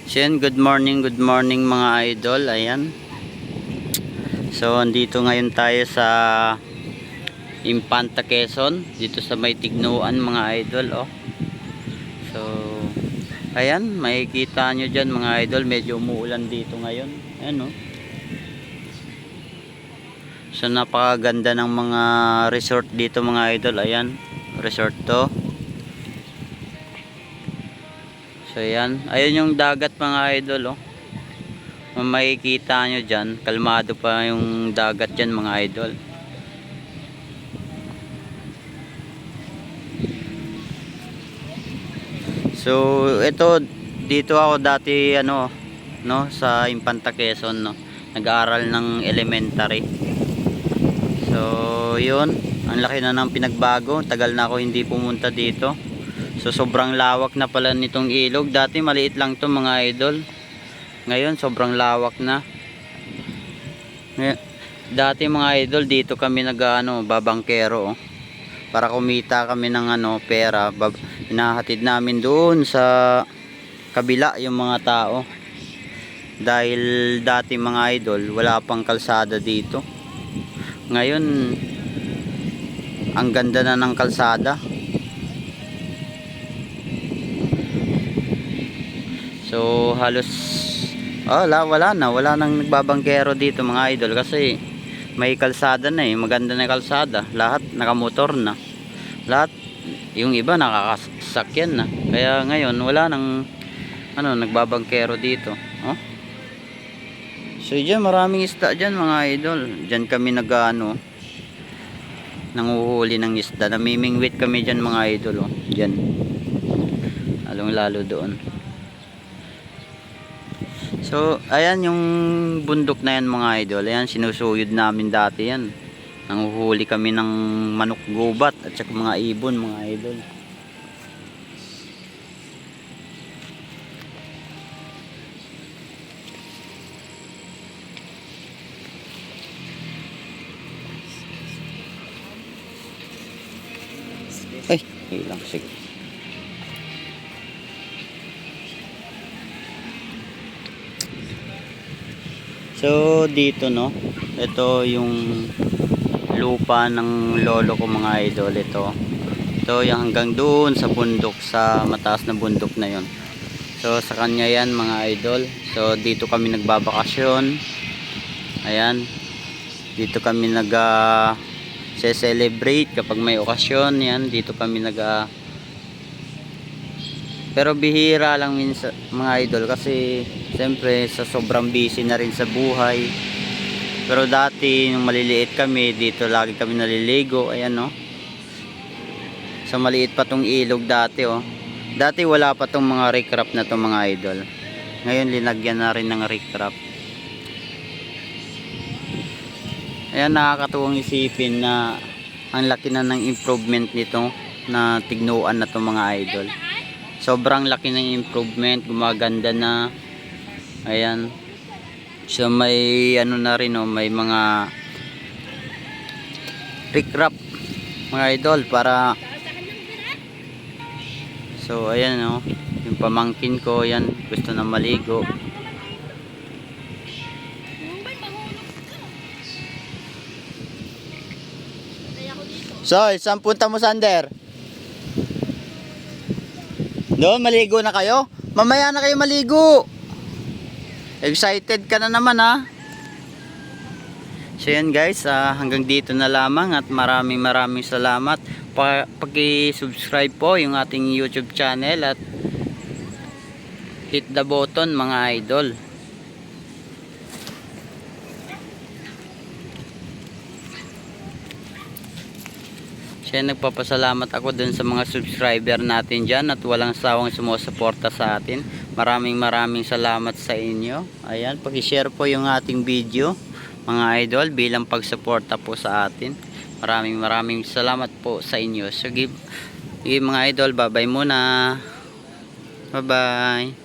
So yan, good morning mga idol. Ayan. So andito ngayon tayo sa Infanta Quezon, dito sa may Tignuan mga idol, oh. So ayan, makikita nyo dyan mga idol, medyo umuulan dito ngayon. Ayan, oh. So napakaganda ng mga resort dito mga idol. Ayan, resort to. So yan, ayun yung dagat mga idol, oh. Makikita nyo dyan, kalmado pa yung dagat dyan mga idol. So ito, dito ako dati sa Infanta Quezon, no, nag-aaral ng elementary. So yun, ang laki na ng pinagbago, tagal na ako hindi pumunta dito. So sobrang lawak na pala nitong ilog. Dati maliit lang to mga idol, ngayon sobrang lawak na. Dati mga idol, dito kami babangkero, oh. Para kumita kami ng pera, hinahatid namin doon sa kabila yung mga tao. Dahil dati mga idol, wala pang kalsada dito. Ngayon ang ganda na ng kalsada. So halos wala nang nagbabangkero dito mga idol, kasi may kalsada na, maganda na kalsada, lahat nakamotor na, lahat yung iba nakakasakyan na. Kaya ngayon wala nang nagbabangkero dito, oh. So dyan maraming isda dyan mga idol, dyan kami nanguhuli ng isda, namimingwit kami dyan mga idol, oh. Dyan lalo doon. So ayan yung bundok na yan mga idol, ayan sinusuyod namin dati yan. Nanguhuli kami ng manok gubat at saka mga ibon mga idol. Ay, ilang sige. So dito ito yung lupa ng lolo ko mga idol. Ito yung hanggang doon sa bundok, sa mataas na bundok na yon. So sa kanya yan mga idol. So dito kami nagbabakasyon. Ayan, dito kami celebrate kapag may okasyon. Yan, dito kami pero bihira lang minsan mga idol, kasi siyempre sa sobrang busy na rin sa buhay. Pero dati nung maliliit kami, dito lagi kami naliligo. Ayan, no. So maliit pa tong ilog dati, oh. Dati wala pa tong mga recrap na to mga idol. Ngayon linagyan na rin ng recrap. Ayan, nakakatuwang isipin na ang laki na ng improvement nito na Tignuan na to mga idol. Sobrang laki ng improvement, gumaganda na. Ayan. So may na rin, may mga recrap mga idol para. So ayan, yung pamangkin ko yan, gusto na maligo. So saan punta mo, Sander? Doon, maligo na kayo? Mamaya na kayo maligo. Excited ka na naman, ha? So yan guys, hanggang dito na lamang at maraming salamat. Paki-subscribe po yung ating YouTube channel at hit the button mga idol. Siya, nagpapasalamat ako dun sa mga subscriber natin dyan at walang sawang sumusuporta sa atin. Maraming salamat sa inyo. Ayan, paki-share po yung ating video mga idol bilang pagsuporta po sa atin. Maraming salamat po sa inyo. So give mga idol, bye bye muna. Bye bye.